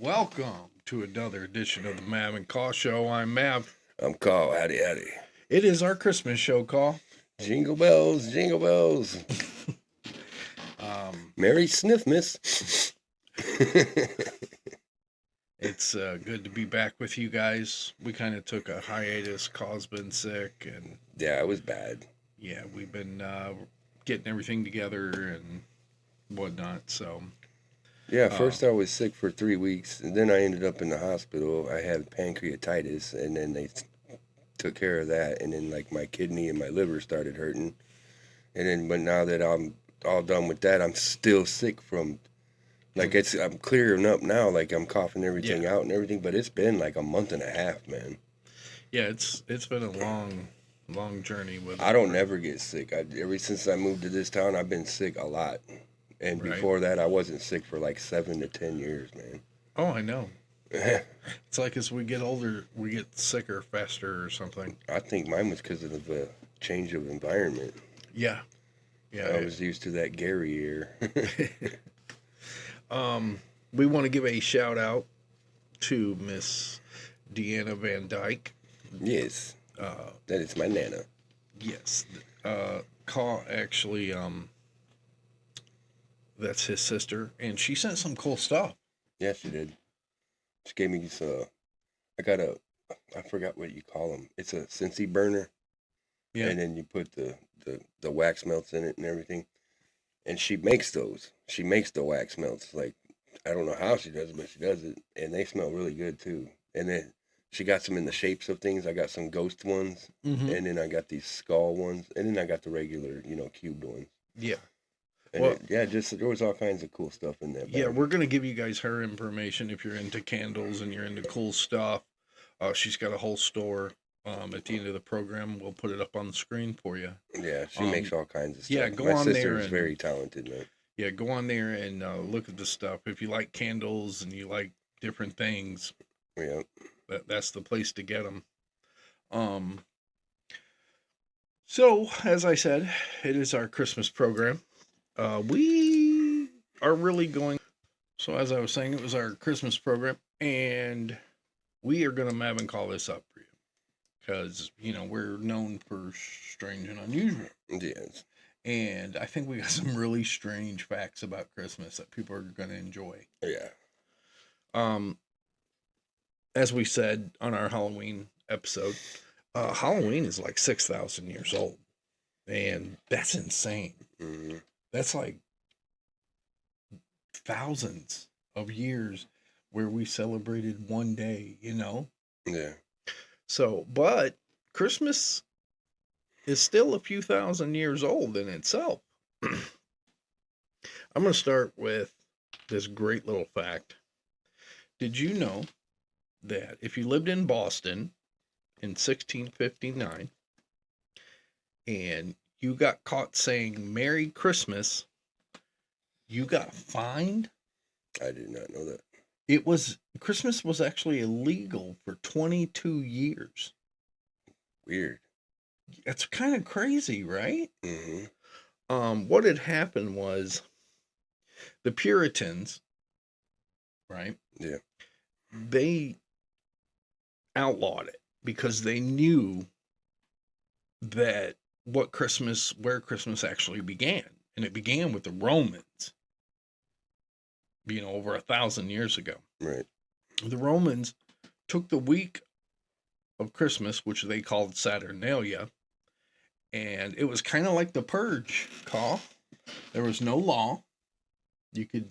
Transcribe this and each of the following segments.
welcome to another edition of the Mav Caw Show. I'm Mav. I'm Caw. Howdy, howdy. It is our Christmas show, Caw. Jingle bells, jingle bells. Merry Sniffmas. It's good to be back with you guys. We kind of took a hiatus. Caw's been sick, and Yeah, it was bad. yeah, we've been getting everything together and whatnot. So Yeah, first I was sick for 3 weeks, and then I ended up in the hospital. I had pancreatitis, and then they took care of that, and then like my kidney and my liver started hurting. And then, but now that I'm all done with that, I'm still sick from, like I'm clearing up now, like I'm coughing everything out and everything, but it's been like a month and a half, man. yeah, it's been a long journey with. I don't never get sick. Ever since I moved to this town, I've been sick a lot. And Right. before that, I wasn't sick for like 7 to 10 years, man. Oh, I know. It's like as we get older, we get sicker faster or something. I think mine was because of the change of environment. Yeah. Yeah. I was used to that Gary air. We want to give a shout out to Miss Deanna Van Dyke. Yes. That is my nana. Yes. Caw actually, that's his sister, and she sent some cool stuff. Yeah, she did. She gave me some, I forgot what you call them. It's a Scentsy burner. Yeah. And then you put the wax melts in it and everything. And she makes those. She makes the wax melts. Like, I don't know how she does it, but she does it. And they smell really good, too. And then she got some in the shapes of things. I got some ghost ones. Mm-hmm. And then I got these skull ones. And then I got the regular, cubed ones. Yeah. And Well, there was all kinds of cool stuff in there. Yeah, we're going to give you guys her information if you're into candles and you're into cool stuff. She's got a whole store. At the end of the program, we'll put it up on the screen for you. Yeah, she makes all kinds of stuff. Yeah, go My on sister there is and- very talented, man. Yeah, go on there and look at the stuff. If you like candles and you like different things, Yeah. that's the place to get them. So, as I said, it is our Christmas program. We are really going. So, as I was saying, it was our Christmas program, and we are going to Mav and call this up for you because we're known for strange and unusual. Yes. And I think we got some really strange facts about Christmas that people are going to enjoy. Yeah. As we said on our Halloween episode, Halloween is like 6,000 years old. And that's insane. Mm-hmm. That's like thousands of years where we celebrated one day, Yeah. So, but Christmas is still a few thousand years old in itself. I'm going to start with this great little fact. Did you know that if you lived in Boston in 1659 and you got caught saying Merry Christmas, you got fined? I did not know that. Christmas was actually illegal for 22 years. Weird. That's kind of crazy, right? Mm-hmm. What had happened was the Puritans, right? Yeah. They outlawed it because they knew that where Christmas actually began. And it began with the Romans, over 1,000 years ago. Right. The Romans took the week of Christmas, which they called Saturnalia, and it was kind of like the purge, Caw. There was no law. You could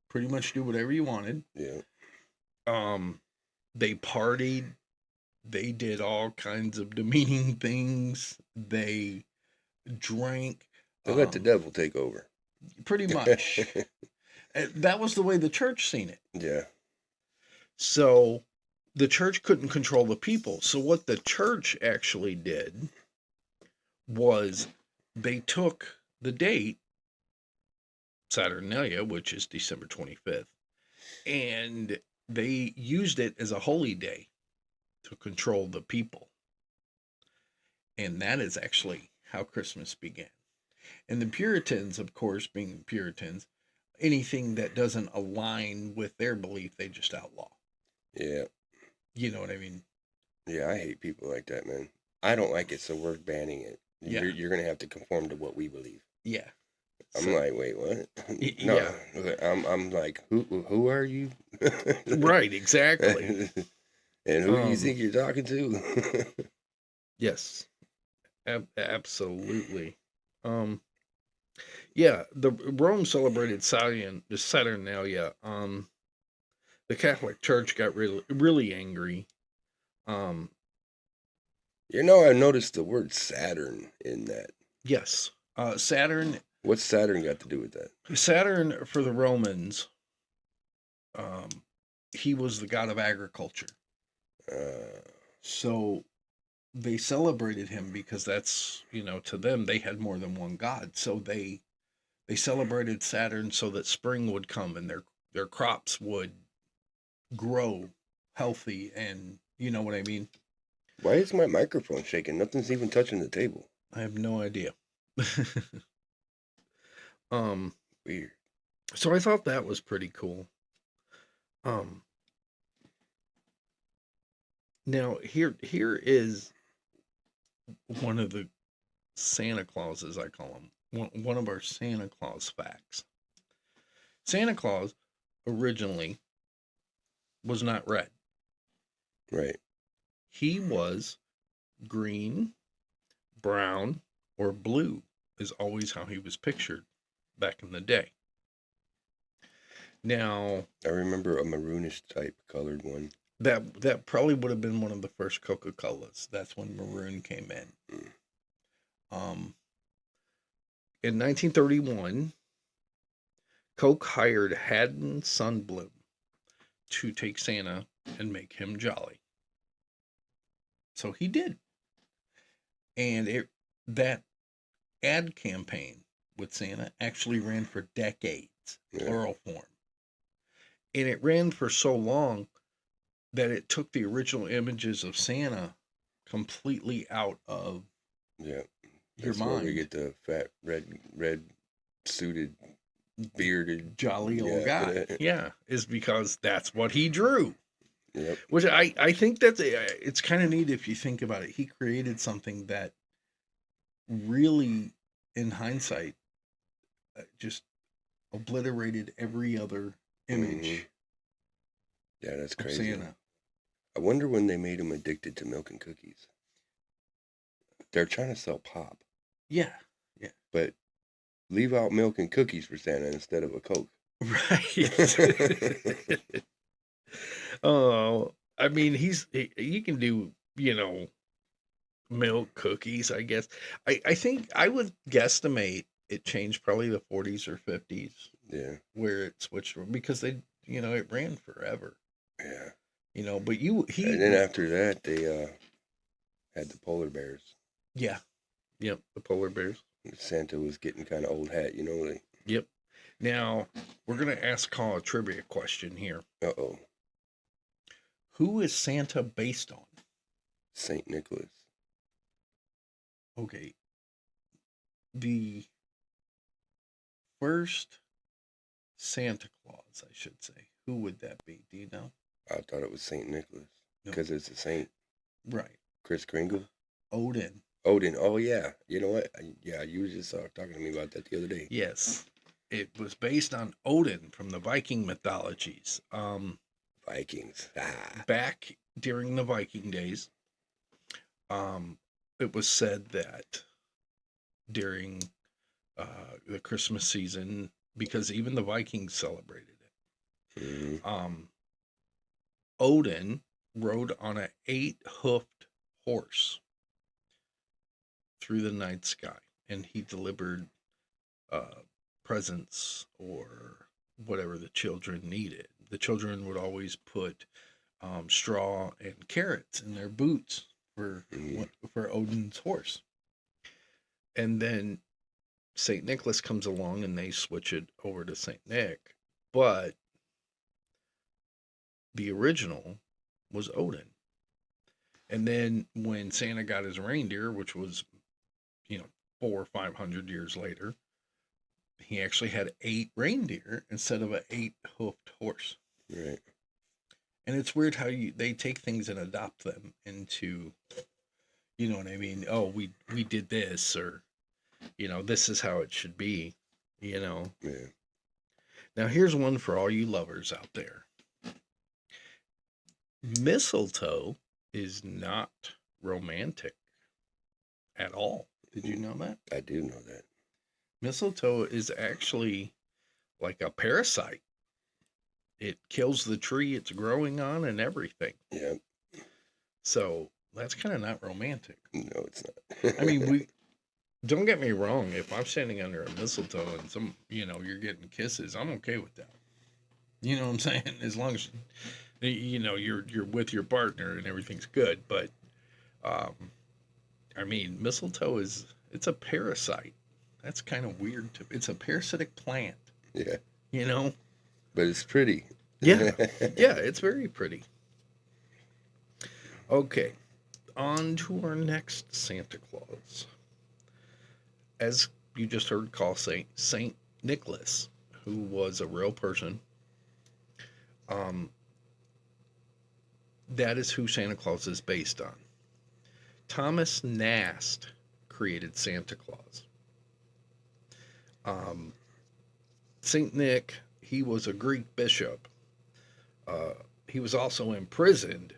pretty much do whatever you wanted. Yeah. They partied. They did all kinds of demeaning things. They drank. They let the devil take over. Pretty much. That was the way the church seen it. Yeah. So the church couldn't control the people. So what the church actually did was they took the date, Saturnalia, which is December 25th, and they used it as a holy day to control the people. And that is actually how Christmas began. And the Puritans, of course, being Puritans, anything that doesn't align with their belief, they just outlaw. Yeah. You know what I mean? Yeah, I hate people like that, man. I don't like it, so we're banning it. Yeah. You're gonna have to conform to what we believe. Yeah. I'm like, wait, what? No, Yeah. I'm like, who are you? Right, exactly. And who do you think you're talking to? Yes. Absolutely. Yeah, the Rome celebrated Saturnalia. The Catholic Church got really angry. You know, I noticed the word Saturn in that. Yes. Saturn. What's Saturn got to do with that? Saturn for the Romans, he was the god of agriculture. So they celebrated him because that's, to them, they had more than one god. So they celebrated Saturn so that spring would come and their crops would grow healthy, and you know what I mean? Why is my microphone shaking? Nothing's even touching the table. I have no idea. Weird. So I thought that was pretty cool. Now here is one of the Santa Clauses, I call them. One of our Santa Claus facts. Santa Claus originally was not red. Right. He was green, brown, or blue is always how he was pictured back in the day. Now, I remember a maroonish type colored one. That probably would have been one of the first Coca-Colas. That's when maroon came in. In 1931, Coke hired Haddon Sunbloom to take Santa and make him jolly. So he did. And that ad campaign with Santa actually ran for decades, plural form. And it ran for so long that it took the original images of Santa completely out of your That's mind. Where we get the fat, red suited, bearded, jolly old guy. Yeah, is because that's what he drew. Yep. Which I think it's kind of neat if you think about it. He created something that really, in hindsight, just obliterated every other image. Mm-hmm. Yeah, that's crazy. Santa. I wonder when they made him addicted to milk and cookies. They're trying to sell pop. Yeah. But leave out milk and cookies for Santa instead of a Coke. Right. Oh, I mean, he can do, milk cookies, I guess. I think I would guesstimate it changed probably the 40s or 50s. Yeah. Where it switched because it ran forever. Yeah. But and then after that they had the polar bears. Yeah. Yep, the polar bears. Santa was getting kind of old hat, Yep. Now, we're going to ask Caw a trivia question here. Uh-oh. Who is Santa based on? St. Nicholas. Okay. The first Santa Claus, I should say. Who would that be? Do you know? I thought it was St. Nicholas. Because it's a saint. Right. Kris Kringle? Odin. Oh, yeah. You know what? Yeah, you were just talking to me about that the other day. Yes. It was based on Odin from the Viking mythologies. Vikings. Back during the Viking days, it was said that during the Christmas season, because even the Vikings celebrated it, Odin rode on an 8-hoofed horse through the night sky, and he delivered presents or whatever the children needed. The children would always put straw and carrots in their boots for Odin's horse. And then St. Nicholas comes along and they switch it over to St. Nick. But the original was Odin. And then when Santa got his reindeer, which was, 400 or 500 years later, he actually had 8 reindeer instead of an 8-hoofed horse. Right. And it's weird how they take things and adopt them into, you know what I mean? Oh, we did this, or this is how it should be. Yeah. Now here's one for all you lovers out there. Mistletoe is not romantic at all. Did you know that? I do know that. Mistletoe is actually like a parasite. It kills the tree it's growing on and everything. Yeah. So that's kind of not romantic. No, it's not. I mean, don't get me wrong. If I'm standing under a mistletoe and you're getting kisses, I'm okay with that. You know what I'm saying? As long as you're with your partner and everything's good. But I mean, mistletoe it's a parasite. That's kind of weird. It's a parasitic plant. Yeah. But it's pretty. Yeah. Yeah, it's very pretty. Okay. On to our next Santa Claus. As you just heard call Saint Nicholas, who was a real person. That is who Santa Claus is based on. Thomas Nast created Santa Claus. Saint Nick, he was a Greek bishop. He was also imprisoned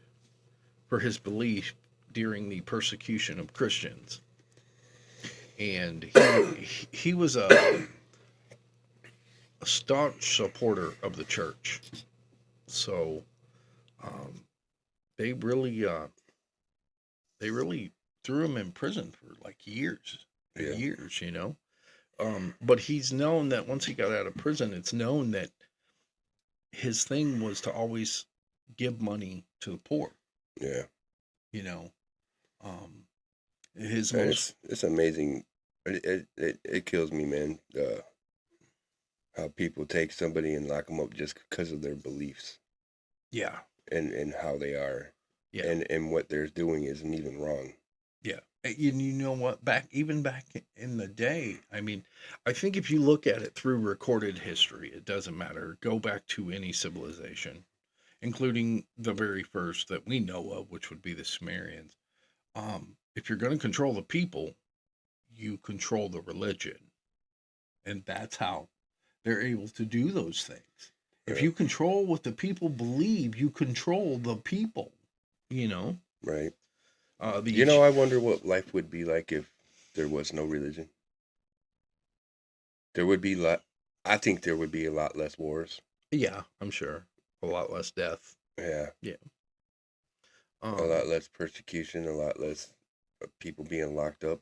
for his belief during the persecution of Christians. And he was a staunch supporter of the church. So they really threw him in prison for like years and years, But he's known that once he got out of prison, it's known that his thing was to always give money to the poor. Yeah. It's amazing. It kills me, man. How people take somebody and lock them up just because of their beliefs. Yeah. And how they are. Yeah. And what they're doing isn't even wrong. Yeah. You know what? Back in the day, I mean, I think if you look at it through recorded history, it doesn't matter. Go back to any civilization, including the very first that we know of, which would be the Sumerians. If you're going to control the people, you control the religion. And that's how they're able to do those things. Right. If you control what the people believe, you control the people, Right. I wonder what life would be like if there was no religion. I think there would be a lot less wars. Yeah, I'm sure. A lot less death. Yeah. Yeah. A lot less persecution, a lot less people being locked up,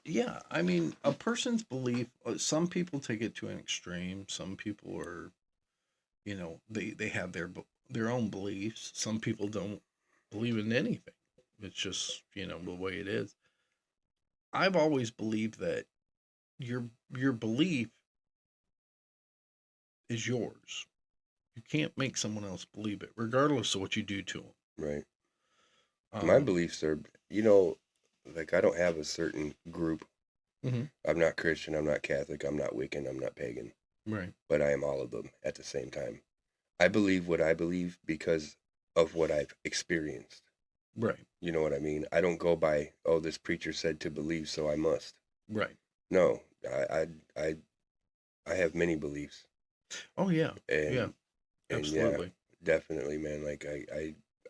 yeah, I mean, a person's belief, some people take it to an extreme. Some people are, they have their own beliefs. Some people don't believe in anything. It's just, the way it is. I've always believed that your belief is yours. You can't make someone else believe it, regardless of what you do to them. Right. My beliefs are, I don't have a certain group. Mm-hmm. I'm not Christian. I'm not Catholic. I'm not Wiccan. I'm not pagan. Right. But I am all of them at the same time. I believe what I believe because of what I've experienced. Right. You know what I mean? I don't go by, this preacher said to believe, so I must. Right. No, I have many beliefs. Oh yeah. Yeah. Absolutely. Yeah, definitely, man. Like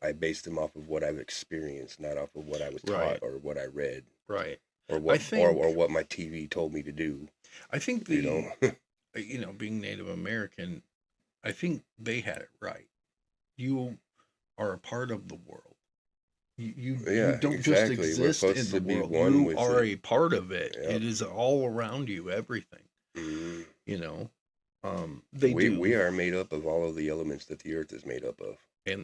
I base them off of what I've experienced, not off of what I was taught or what I read. Right. Or what or what my TV told me to do. I think being Native American, I think they had it right. You are a part of the world. You don't just exist in the world. You are a part of it. Yep. It is all around you, everything. Mm-hmm. We are made up of all of the elements that the earth is made up of.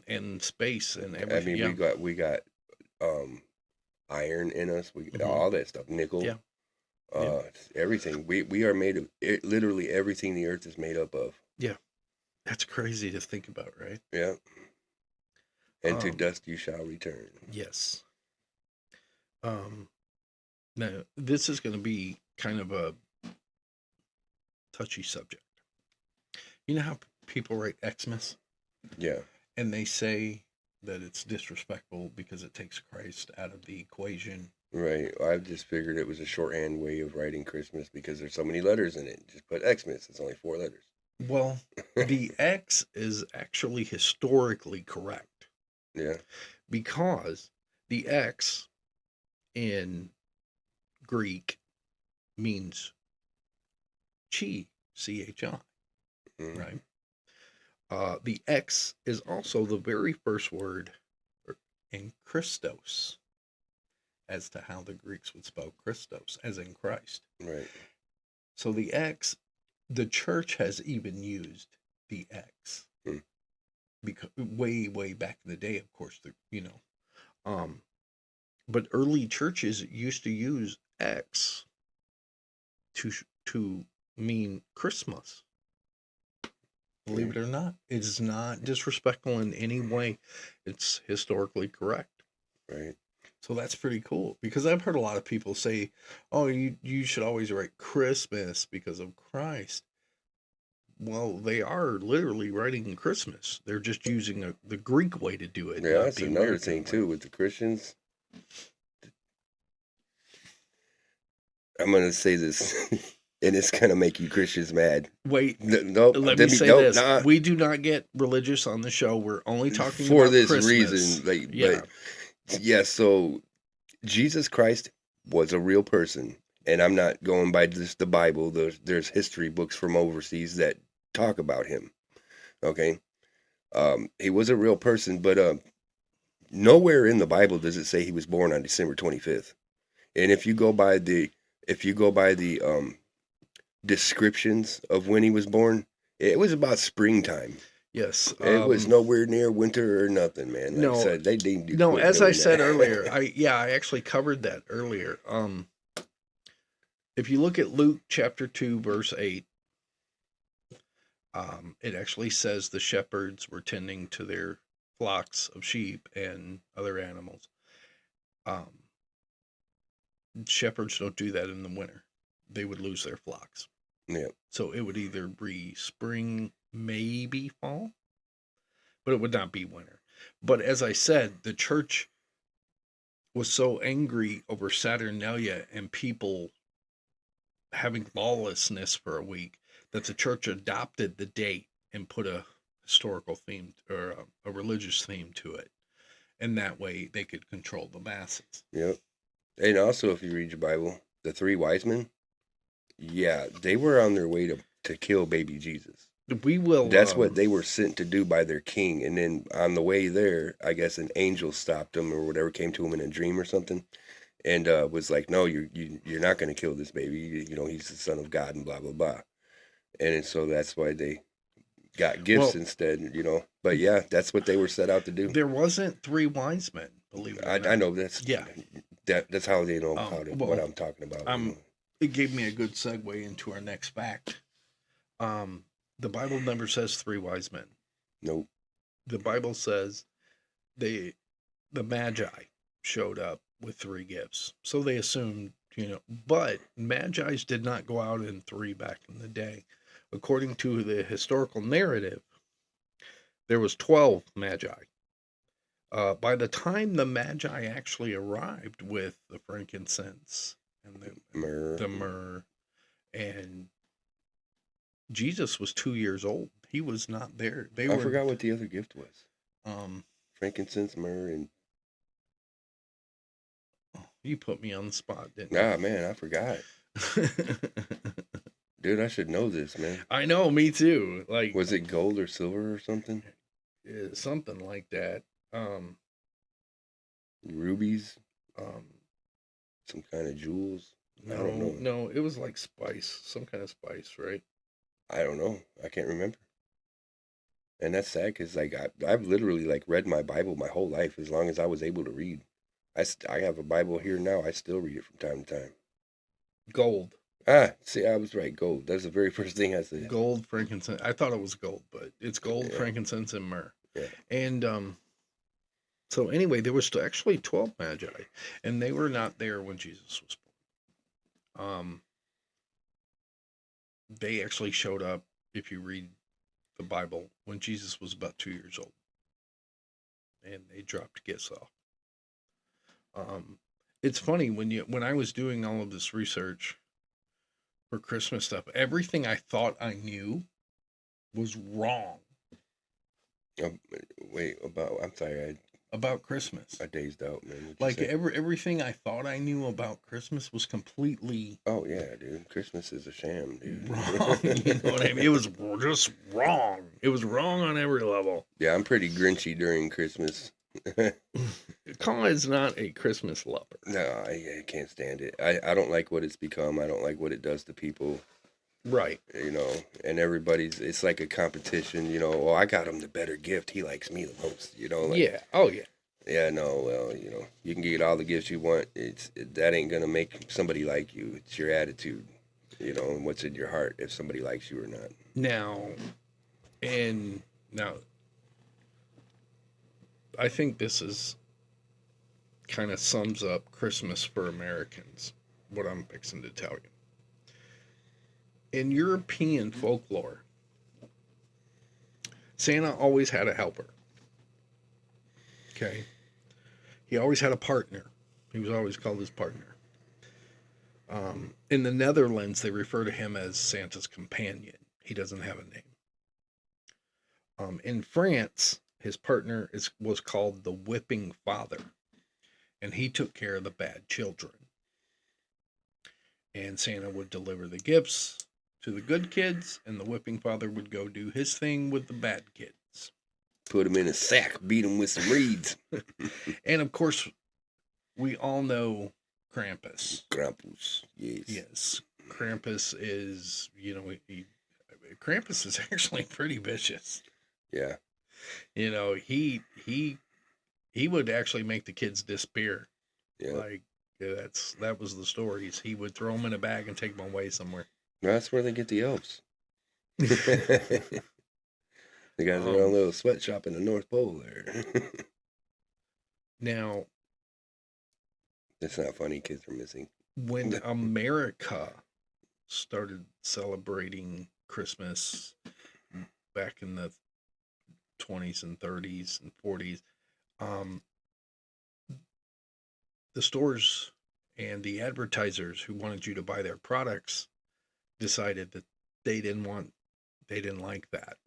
And space and everything. I mean, we got iron in us. We got all that stuff, nickel. Yeah. Everything. We are made of literally everything the earth is made up of. Yeah. That's crazy to think about, right? Yeah. And to dust you shall return. Yes. Now this is going to be kind of a touchy subject. You know how people write Xmas? Yeah. And they say that it's disrespectful because it takes Christ out of the equation. Right. I just figured it was a shorthand way of writing Christmas because there's so many letters in it. Just put Xmas. It's only 4 letters. Well, the X is actually historically correct. Yeah. Because the X in Greek means chi, C-H-I, right? The X is also the very first word in Christos, as to how the Greeks would spell Christos, as in Christ. Right. So the X, the church has even used the X. Because way back in the day, of course, but early churches used to use X to mean Christmas. Believe it or not, it's not disrespectful in any way. It's historically correct. Right. So that's pretty cool, because I've heard a lot of people say, "Oh, you should always write Christmas because of Christ." Well, they are literally writing Christmas. They're just using the Greek way to do it. Yeah, that's another thing too with the Christians. I'm gonna say this, and it's gonna make you Christians mad. Wait, nope. Let me say this: we do not get religious on the show. We're only talking for about this Christmas. reason. Like, yeah, but yeah. So Jesus Christ was a real person, and I'm not going by just the Bible. There's history books from overseas that talk about him. Okay, he was a real person, but nowhere in the Bible does it say he was born on December 25th. And if you go by the descriptions of when he was born, it was about springtime. Yes, it was nowhere near winter or nothing, man. Like no, I said, they didn't do. No, as I said earlier, I actually covered that earlier. If you look at Luke chapter 2, verse 8, it actually says the shepherds were tending to their flocks of sheep and other animals. Shepherds don't do that in the winter. They would lose their flocks. Yeah. So it would either be spring, maybe fall, but it would not be winter. But as I said, the church was so angry over Saturnalia and people having lawlessness for a week that the church adopted the date and put a historical theme or a religious theme to it. And that way they could control the masses. Yep. And also, if you read your Bible, the 3 wise men, yeah, they were on their way to kill baby Jesus. We will. That's what they were sent to do by their king. And then on the way there, I guess an angel stopped them or whatever, came to him in a dream or something, and was like, "No, you're not going to kill this baby. You know, he's the son of God," and blah blah blah. And so that's why they got gifts instead. You know, but yeah, that's what they were set out to do. There wasn't 3 wise men. Believe it or not. I know that's that's how they know what I'm talking about. It gave me a good segue into our next fact. The Bible never says 3 wise men. Nope. The Bible says the Magi showed up with 3 gifts. So they assumed, but Magi's did not go out in 3 back in the day. According to the historical narrative, there was 12 Magi. By the time the Magi actually arrived with the frankincense and the myrrh, and Jesus was 2 years old. He was not there. I forgot what the other gift was. Frankincense, myrrh, and... Oh, you put me on the spot, didn't you? Ah, man, I forgot. Dude, I should know this, man. I know, me too. Like, was it gold or silver or something? Something like that. Rubies? Some kind of jewels? I don't know. No, it was like spice. Some kind of spice, right? I don't know. I can't remember. And that's sad because like I've literally like read my Bible my whole life as long as I was able to read. I have a Bible here now. I still read it from time to time. Gold. See, I was right. Gold. That's the very first thing I said. Gold, frankincense. I thought it was gold, but it's gold, frankincense, and myrrh. Yeah. And so anyway, there was actually 12 Magi, and they were not there when Jesus was born. they actually showed up, if you read the Bible, when Jesus was about 2 years old, and they dropped gifts off. It's funny when I was doing all of this research for Christmas stuff, everything I thought I knew was wrong Wait, I'm sorry, about Christmas. I dazed out, man. Like everything I thought I knew about Christmas was completely Oh yeah, dude. Christmas is a sham, dude. wrong. You know what I mean? It was just wrong. It was wrong on every level. Yeah, I'm pretty grinchy during Christmas. Colin is not a Christmas lover. No, I can't stand it. I don't like what it's become. I don't like what it does to people. Right. You know, and it's like a competition, you know, I got him the better gift. He likes me the most, you know. Like, yeah. Oh, yeah. Yeah, no, well, you know, you can get all the gifts you want. That ain't going to make somebody like you. It's your attitude, you know, and what's in your heart, if somebody likes you or not. Now, I think this is kind of sums up Christmas for Americans, what I'm fixing to tell you. In European folklore, Santa always had a helper. Okay? He always had a partner. He was always called his partner. In the Netherlands, they refer to him as Santa's companion. He doesn't have a name. In France, his partner was called the whipping father, and he took care of the bad children. And Santa would deliver the gifts to the good kids, and the whipping father would go do his thing with the bad kids. Put them in a sack, beat them with some reeds. And of course, we all know Krampus. Krampus, yes. Yes, Krampus is, you know, Krampus is actually pretty vicious. Yeah. You know, he would actually make the kids disappear. Yeah. Like, that was the stories. He would throw them in a bag and take them away somewhere. That's where they get the elves. They got their own little sweatshop in the North Pole there. Now, it's not funny. Kids are missing. When America started celebrating Christmas back in the 20s and 30s and 40s, the stores and the advertisers who wanted you to buy their products decided that they didn't like that.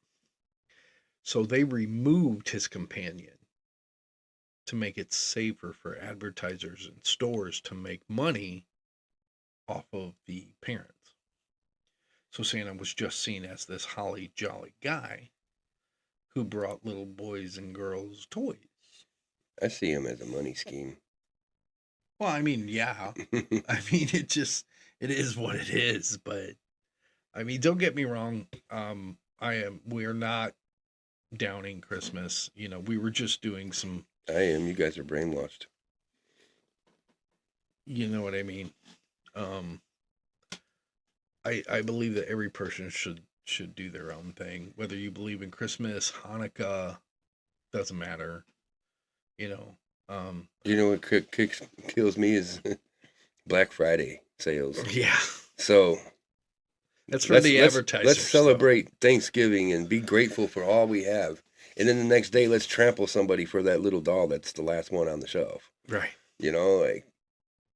So they removed his companion to make it safer for advertisers and stores to make money off of the parents. So Santa was just seen as this holly jolly guy who brought little boys and girls toys. I see him as a money scheme. Well, I mean, yeah. I mean, it is what it is, but I mean, don't get me wrong. We're not downing Christmas. You know, we were just doing some. I am. You guys are brainwashed. You know what I mean? I believe that every person should do their own thing. Whether you believe in Christmas, Hanukkah, doesn't matter. You know. You know what kills me is Black Friday sales. Yeah. So that's for the advertisers. Let's celebrate Thanksgiving and be grateful for all we have. And then the next day, let's trample somebody for that little doll that's the last one on the shelf. Right. You know, like,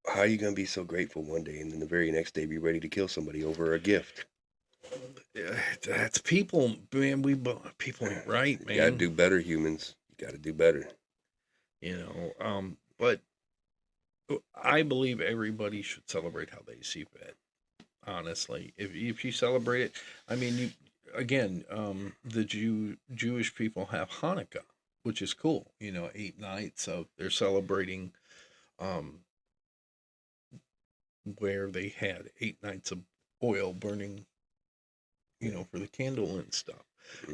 how are you going to be so grateful one day and then the very next day be ready to kill somebody over a gift? That's people, man. People ain't right, man. You got to do better, humans. You got to do better. You know, but I believe everybody should celebrate how they see fit. Honestly, if you celebrate it, I mean, the Jewish people have Hanukkah, which is cool. You know, 8 nights of they're celebrating, where they had 8 nights of oil burning, you know, for the candle and stuff.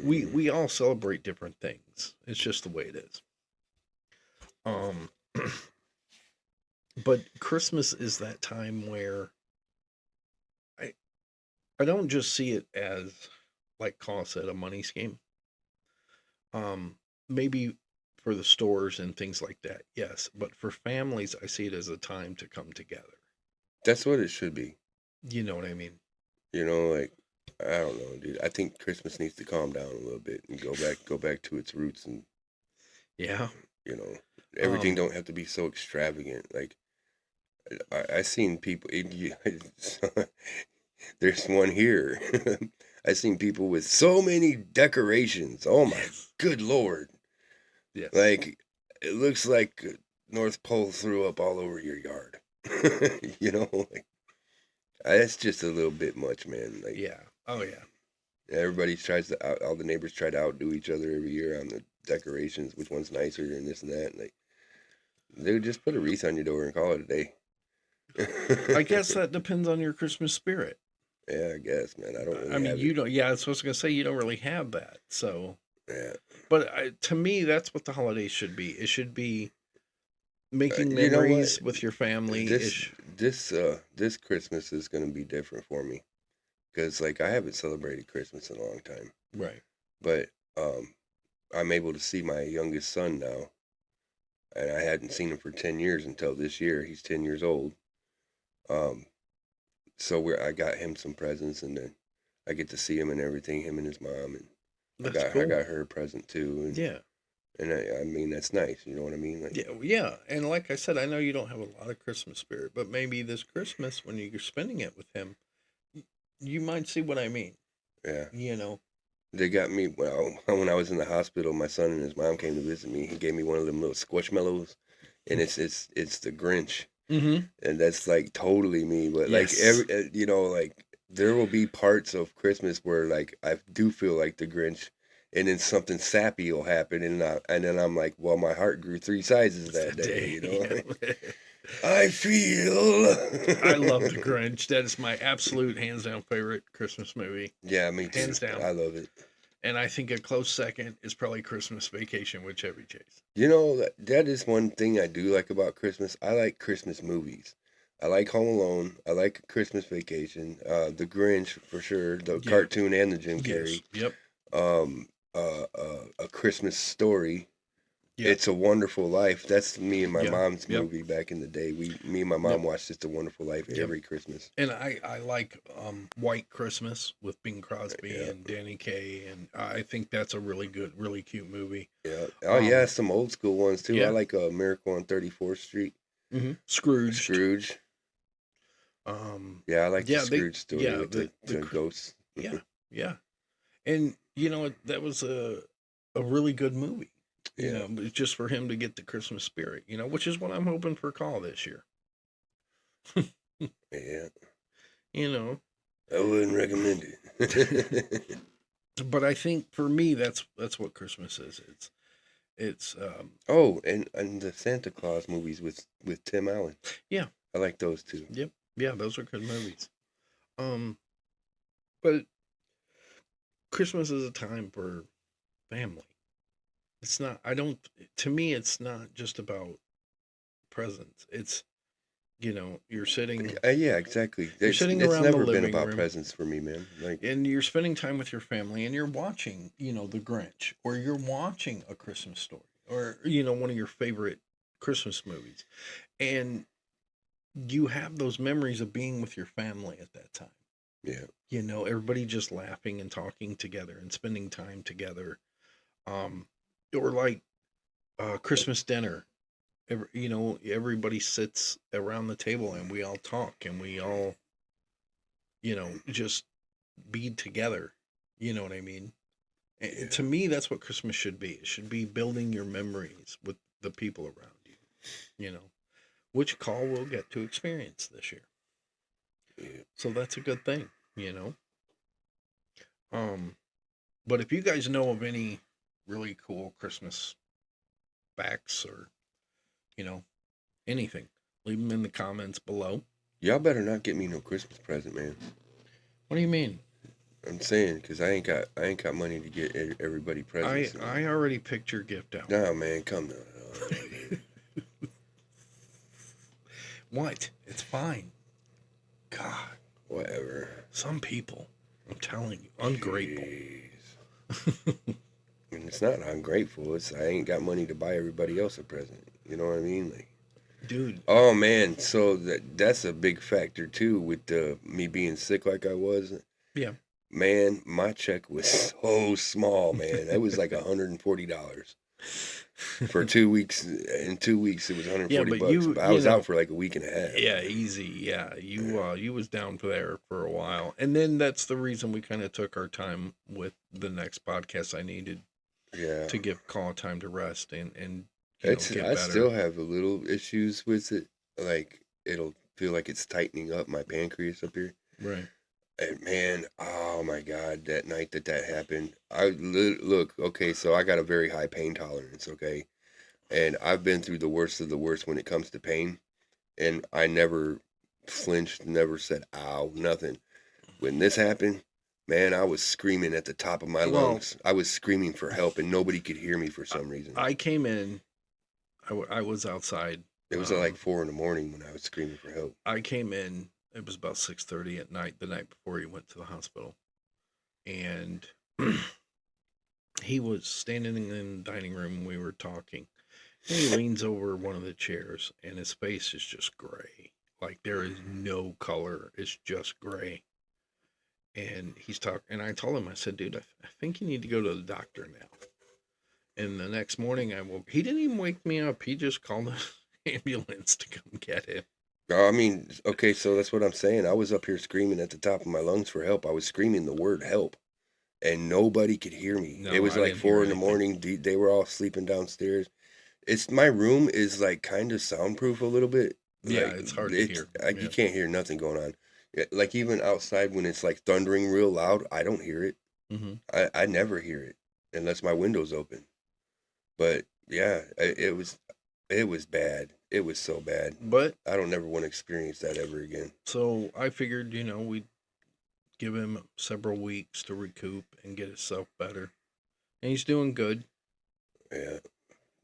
We all celebrate different things. It's just the way it is. But Christmas is that time where I don't just see it as, like Caw said, a money scheme. Maybe for the stores and things like that, yes. But for families, I see it as a time to come together. That's what it should be. You know what I mean? You know, like, I don't know, dude. I think Christmas needs to calm down a little bit and go back to its roots, and Yeah. you know, everything Um, don't have to be so extravagant. Like I seen people. There's one here. I seen people with so many decorations. Oh my yes. good lord! Yes. Like it looks like North Pole threw up all over your yard. You know, like that's just a little bit much, man. Like Yeah. Oh yeah. everybody tries to all the neighbors try to outdo each other every year on the decorations, which one's nicer and this and that. And like they would just put a wreath on your door and call it a day. I guess that depends on your Christmas spirit. Yeah, I guess, man. I don't I really mean, have you it. don't. Yeah, that's what I was gonna say. You don't really have that. So, Yeah, but to me, that's what the holidays should be. It should be making you know what? memories with your family. This this Christmas is gonna be different for me because like I haven't celebrated Christmas in a long time, Right. but I'm able to see my youngest son now, and I hadn't seen him for 10 years until this year. He's 10 years old. Um, so I got him some presents, and then I get to see him and everything. Him and his mom, and That's I cool. got her a present too, Yeah. and I mean that's nice. You know what I mean? Like Yeah. Yeah. And like I said, I know you don't have a lot of Christmas spirit, but maybe this Christmas when you're spending it with him, you might see what I mean. yeah. You know. They got me when I was in the hospital. My son and his mom came to visit me. He gave me one of them little squishmallows, and it's the Grinch, Mm-hmm. and that's like totally me. But like Yes. like there will be parts of Christmas where like I do feel like the Grinch, and then something sappy will happen, and then I'm like, well, my heart grew 3 sizes It's that that day. day. You know, Yeah. I feel. I love The Grinch. That is my absolute hands down favorite Christmas movie. Yeah, me too. Hands down. I love it. And I think a close second is probably Christmas Vacation with Chevy Chase. You know, that is one thing I do like about Christmas. I like Christmas movies. I like Home Alone. I like Christmas Vacation. The Grinch for sure. The Yeah. cartoon and the Jim Yes. Carrey. Yep. A Christmas Story. Yep. It's a Wonderful Life. That's me and my Yep. mom's Yep. movie back in the day. Me and my mom Yep. watched It's a Wonderful Life Yep. every Christmas. And I like White Christmas with Bing Crosby Yeah. and Danny Kaye, and I think that's a really good, really cute movie. Yeah. Oh yeah, some old school ones too. Yeah. I like Miracle on 34th Street. Mm-hmm. Scrooge. Scrooge. Yeah, I like the Scrooge story with the ghosts. Yeah. Yeah. And you know that was a really good movie. You Yeah. know, just for him to get the Christmas spirit, you know, which is what I'm hoping for Call this year. Yeah. You know, I wouldn't recommend it. but I think for me that's what Christmas is. It's Oh, and the Santa Claus movies with Tim Allen. Yeah. I like those too. Yep. Yeah, those are good movies. But Christmas is a time for family. It's not to me it's not just about presents. It's you're sitting Yeah, exactly. sitting It's around the never been living about room. presents for me, man. Like, and you're spending time with your family and you're watching, The Grinch, or you're watching A Christmas Story, or one of your favorite Christmas movies. And you have those memories of being with your family at that time. yeah, Everybody just laughing and talking together and spending time together. Or like Christmas dinner. Everybody sits around the table and we all talk and we all, just be together. You know what I mean? And to me, that's what Christmas should be. It should be building your memories with the people around you, which Call will get to experience this year. yeah. So that's a good thing, But if you guys know of any really cool Christmas facts or, anything, leave them in the comments below. Y'all better not get me no Christmas present, man. What do you mean? I'm saying because I ain't got money to get everybody presents. I already picked your gift out. Nah, man, come on. What? It's fine. God. Whatever. Some people, I'm telling you, ungrateful. And it's not ungrateful. It's I ain't got money to buy everybody else a present. You know what I mean? Like, dude. Oh man, so that's a big factor too with me being sick like I was. Yeah. Man, my check was so small, man. That was like $140 for 2 weeks. In 2 weeks, it was 140 Yeah, but bucks. But I you was out know, for like a week and a half. yeah, easy. Yeah, you was down for there for a while, and then that's the reason we kind of took our time with the next podcast. I needed Yeah, to give Call time to rest and get I better. still have a little issues with it. Like it'll feel like it's tightening up my pancreas up here. Right. And man, oh my God, that night that happened, look, okay, so I got a very high pain tolerance, okay? And I've been through the worst of the worst when it comes to pain, and I never flinched, never said ow, nothing. When this happened, man, I was screaming at the top of my Well, lungs. I was screaming for help, and nobody could hear me for I, some reason. I came in. I was outside. It was like 4 in the morning when I was screaming for help. I came in. It was about 6:30 at night. The night before he went to the hospital, and he was standing in the dining room. We were talking. And he leans over one of the chairs, and his face is just gray. Like there is no color. It's just gray. And he's talking. And I told him, I said, dude, I think you need to go to the doctor now. And the next morning, I woke. He didn't even wake me up. He just called the ambulance to come get him. I mean, okay, so that's what I'm saying. I was up here screaming at the top of my lungs for help. I was screaming the word help, and nobody could hear me. No, It was I like didn't hear 4 in the anything. morning. They were all sleeping downstairs. It's my room is like kind of soundproof a little bit. Yeah, Like it's hard to hear. you Yeah. can't hear nothing going on. Like even outside when it's like thundering real loud, I don't hear it. Mm-hmm. I never hear it unless my window's open. But yeah, it was bad. It was so bad. But I don't never want to experience that ever again. so I figured, we'd give him several weeks to recoup and get himself better. And he's doing good. Yeah,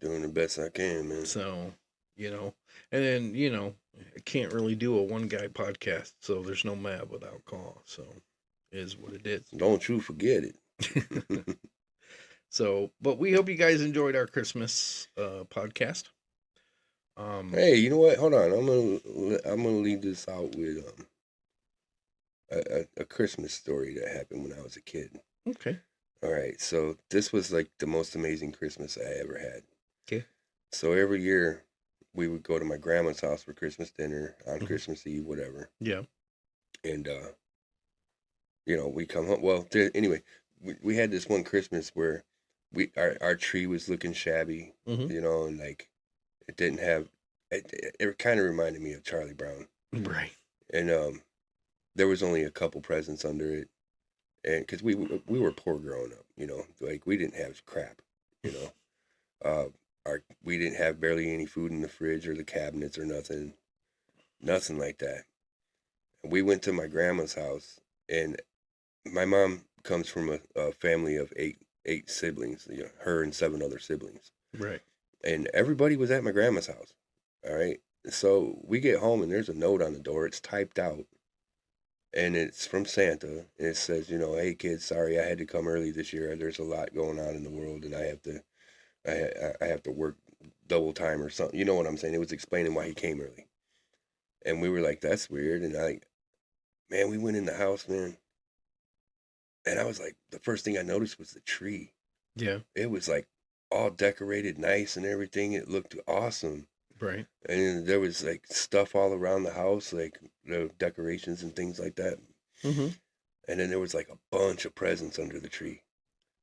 doing the best I can, man. So, and then, I can't really do a one guy podcast. So there's no Mav without Call. So it is what it is. Don't you forget it. So, but we hope you guys enjoyed our Christmas podcast. Hey, you know what? Hold on. I'm gonna leave this out with a Christmas story that happened when I was a kid. Okay. All right. So this was like the most amazing Christmas I ever had. Okay. So every year we would go to my grandma's house for Christmas dinner on Christmas Eve, whatever. Yeah. And we come home. Well, anyway, we had this one Christmas where our tree was looking shabby, and like it didn't have. It kind of reminded me of Charlie Brown, Right. and there was only a couple presents under it, and because we were poor growing up, like we didn't have crap, we didn't have barely any food in the fridge or the cabinets or nothing like that. And we went to my grandma's house, and my mom comes from a family of eight siblings, her and 7 other siblings. Right. And everybody was at my grandma's house. All right. So we get home and there's a note on the door. It's typed out. And it's from Santa. And it says, hey kids, sorry I had to come early this year. There's a lot going on in the world and I have to work double time or something. You know what I'm saying? It was explaining why he came early. And we were like, that's weird. And man, we went in the house, man. And I was like, the first thing I noticed was the tree. Yeah. It was like all decorated nice and everything. It looked awesome. Right. And there was like stuff all around the house, like the decorations and things like that. Mm-hmm. And then there was like a bunch of presents under the tree.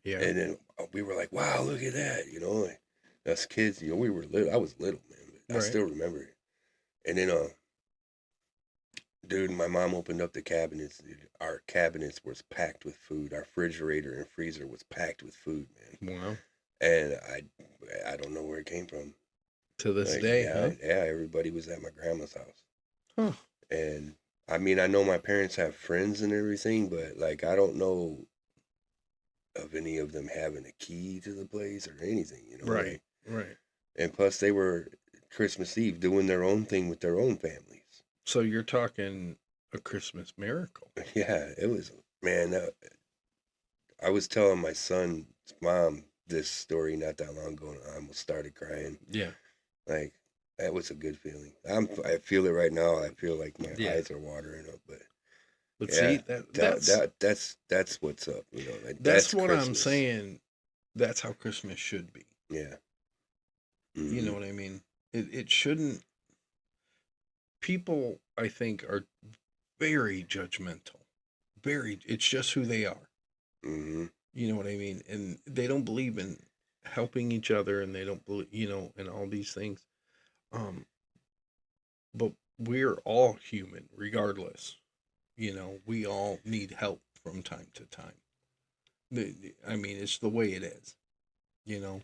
Yeah. And then we were like, wow, look at that. Like, us kids, we were little. I was little, man. But I still remember it. And then, dude, my mom opened up the cabinets. Our cabinets was packed with food. Our refrigerator and freezer was packed with food, man. Wow. And I don't know where it came from. To this day, huh? Yeah, everybody was at my grandma's house. Huh. And I mean, I know my parents have friends and everything, but like I don't know of any of them having a key to the place or anything, Right. Right. And plus they were Christmas Eve doing their own thing with their own families. So you're talking a Christmas miracle. Yeah, it was, man. I was telling my son's mom this story not that long ago, and I almost started crying. Yeah. Like, that was a good feeling. I feel it right now. I feel like my eyes are watering up, but But Yeah, see, that's what's up. You know, that's what Christmas. I'm saying. That's how Christmas should be. Yeah. You know what I mean? It shouldn't. People, I think, are very judgmental. Very, it's just who they are. Mm-hmm. You know what I mean? And they don't believe in helping each other, and they don't believe, in all these things. But we're all human, regardless. We all need help from time to time. I mean, it's the way it is. You know.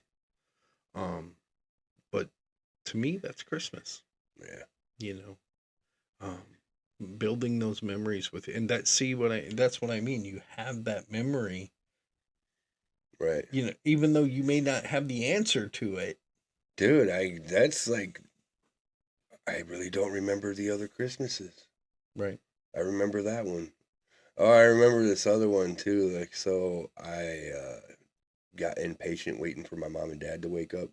But to me, that's Christmas. Yeah. You know. Building those memories with, and that's what I mean. You have that memory, right? Even though you may not have the answer to it, dude. That's like, I really don't remember the other Christmases. Right. I remember that one. Oh, I remember this other one too. Like, so I got impatient waiting for my mom and dad to wake up,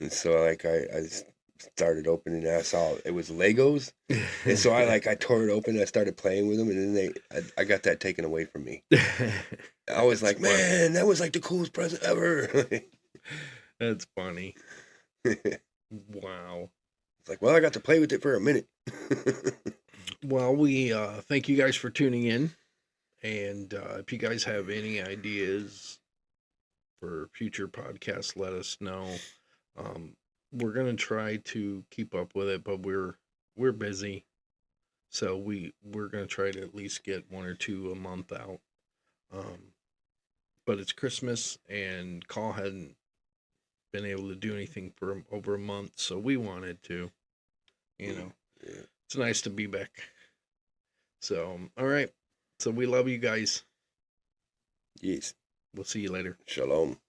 and so like I started opening it. I saw it was Legos, and so I tore it open. And I started playing with them, and then I got that taken away from me. I was like, man, that was like the coolest present ever. That's funny. Wow. It's like, well, I got to play with it for a minute. Well, we thank you guys for tuning in, and if you guys have any ideas for future podcasts, let us know. We're gonna try to keep up with it, but we're busy, so we're gonna try to at least get one or two a month out. But it's Christmas, and Caw hadn't been able to do anything for over a month, so we wanted to. Yeah. It's nice to be back. So, all right. So we love you guys. Yes. We'll see you later. Shalom.